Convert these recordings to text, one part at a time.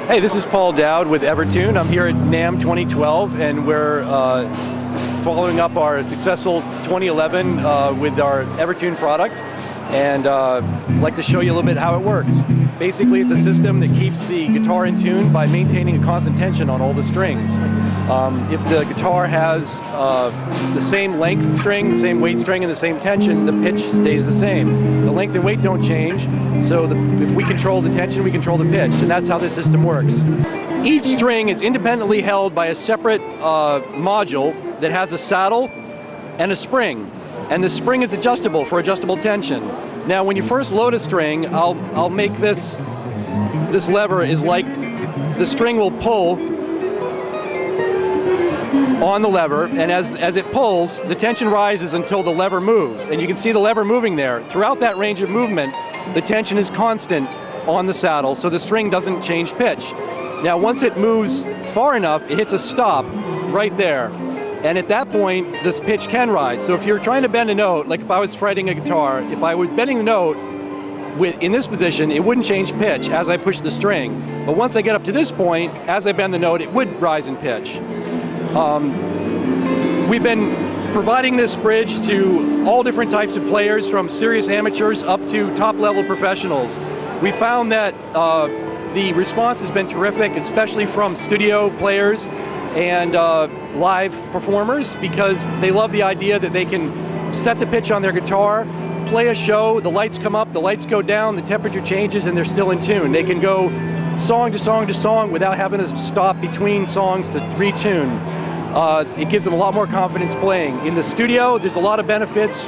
Hey, this is Paul Dowd with Evertune. I'm here at Namm 2012, and we're following up our successful 2011 with our Evertune product, and I'd like to show you a little bit how it works. Basically, it's a system that keeps the guitar in tune by maintaining a constant tension on all the strings. If the guitar has the same length string, the same weight string, and the same tension, the pitch stays the same. The length and weight don't change, so if we control the tension, we control the pitch, and that's how this system works. Each string is independently held by a separate module that has a saddle and a spring, and the spring is adjustable for adjustable tension. Now, when you first load a string, I'll make this lever is like the string will pull on the lever, and as it pulls, the tension rises until the lever moves, and you can see the lever moving there. Throughout that range of movement, the tension is constant on the saddle, so the string doesn't change pitch. Now, once it moves far enough, it hits a stop right there. And at that point, this pitch can rise. So if you're trying to bend a note, like if I was fretting a guitar, if I was bending the note in this position, it wouldn't change pitch as I push the string. But once I get up to this point, as I bend the note, it would rise in pitch. We've been providing this bridge to all different types of players, from serious amateurs up to top-level professionals. We found that the response has been terrific, especially from studio players and live performers, because they love the idea that they can set the pitch on their guitar, play a show, the lights come up, the lights go down, the temperature changes, and they're still in tune. They can go song to song to song without having to stop between songs to retune. It gives them a lot more confidence playing. In the studio, there's a lot of benefits.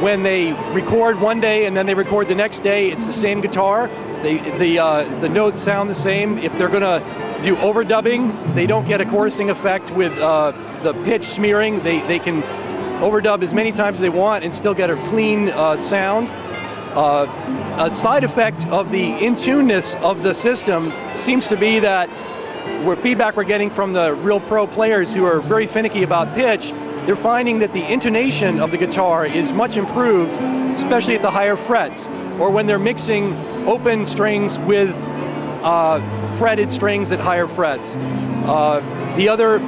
When they record one day and then they record the next day, it's the same guitar. The notes sound the same. If they're going to do overdubbing, they don't get a chorusing effect with the pitch smearing. They can overdub as many times as they want and still get a clean sound. A side effect of the in-tuneness of the system seems to be that feedback we're getting from the real pro players who are very finicky about pitch, they're finding that the intonation of the guitar is much improved, especially at the higher frets, or when they're mixing open strings with fretted strings at higher frets. The other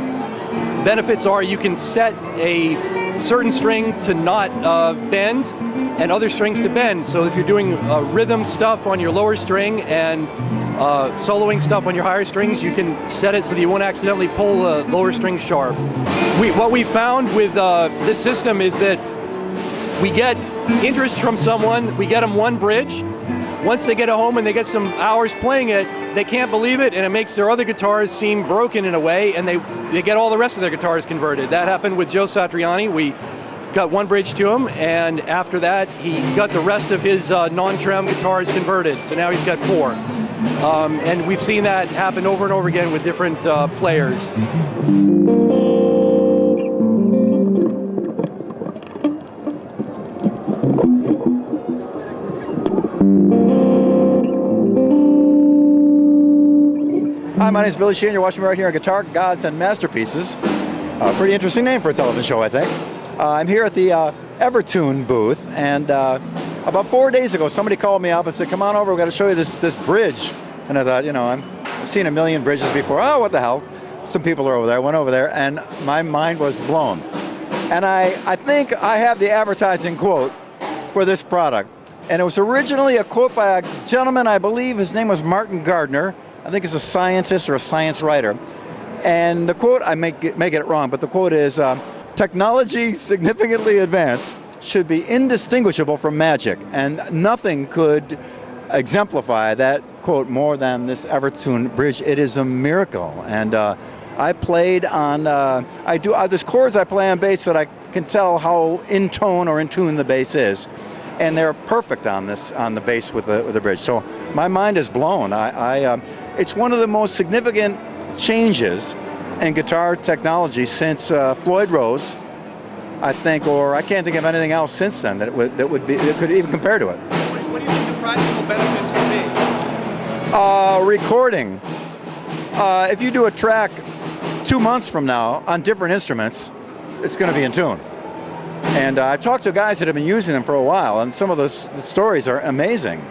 benefits are you can set a certain string to not bend and other strings to bend. So if you're doing rhythm stuff on your lower string and soloing stuff on your higher strings, you can set it so that you won't accidentally pull the lower string sharp. What we found with this system is that we get interest from someone, we get them one bridge. Once they get it home and they get some hours playing it, they can't believe it, and it makes their other guitars seem broken in a way, and they get all the rest of their guitars converted. That happened with Joe Satriani. We got one bridge to him, and after that, he got the rest of his non-trem guitars converted. So now he's got 4. And we've seen that happen over and over again with different players. Hi, my name is Billy Sheehan. You're watching me right here on Guitar Gods and Masterpieces. Pretty interesting name for a television show, I think. I'm here at the Evertune booth, and about 4 days ago, somebody called me up and said, "Come on over, we've got to show you this bridge." And I thought, you know, I've seen a million bridges before. Oh, what the hell? Some people are over there. I went over there, and my mind was blown. And I think I have the advertising quote for this product. And it was originally a quote by a gentleman, I believe his name was Martin Gardner. I think he's a scientist or a science writer. And the quote, I may get it wrong, but the quote is, "Technology significantly advanced should be indistinguishable from magic." And nothing could exemplify that quote more than this Evertune bridge. It is a miracle. And I played on, there's chords I play on bass that I can tell how in tone or in tune the bass is. And they're perfect on the bass with the bridge. So my mind is blown. It's one of the most significant changes in guitar technology since Floyd Rose, I think, or I can't think of anything else since then that could even compare to it. What do you think the practical benefits would be? Recording. If you do a track 2 months from now on different instruments, it's going to be in tune. And I talked to guys that have been using them for a while, and some of the stories are amazing.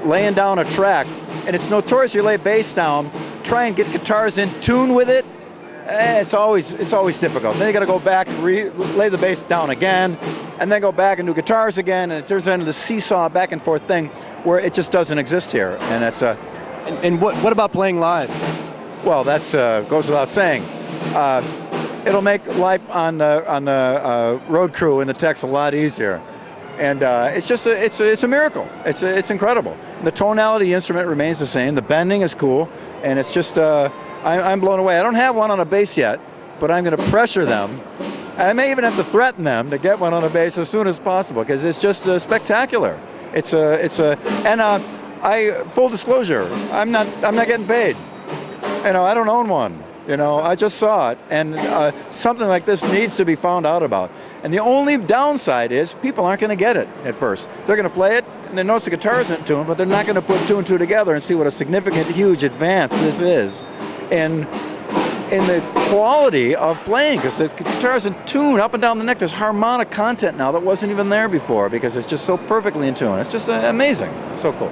laying down a track, and it's notorious you lay bass down, try and get guitars in tune with it, it's always difficult. Then you got to go back and lay the bass down again, and then go back and do guitars again, and it turns into the seesaw back and forth thing where it just doesn't exist here. And it's And what about playing live? well, that's goes without saying. It'll make life on the road crew in the techs a lot easier, and it's just it's a miracle. It's incredible. The tonality of the instrument remains the same. The bending is cool, and it's just I'm blown away. I don't have one on a bass yet, but I'm going to pressure them. I may even have to threaten them to get one on a bass as soon as possible because it's just spectacular. Full disclosure, I'm not getting paid. I don't own one. I just saw it, and something like this needs to be found out about. And the only downside is people aren't going to get it at first. They're going to play it, and they notice the guitar isn't in tune, but they're not going to put two and two together and see what a significant, huge advance this is in the quality of playing, because the guitar's in tune up and down the neck. There's harmonic content now that wasn't even there before because it's just so perfectly in tune. It's just amazing. So cool.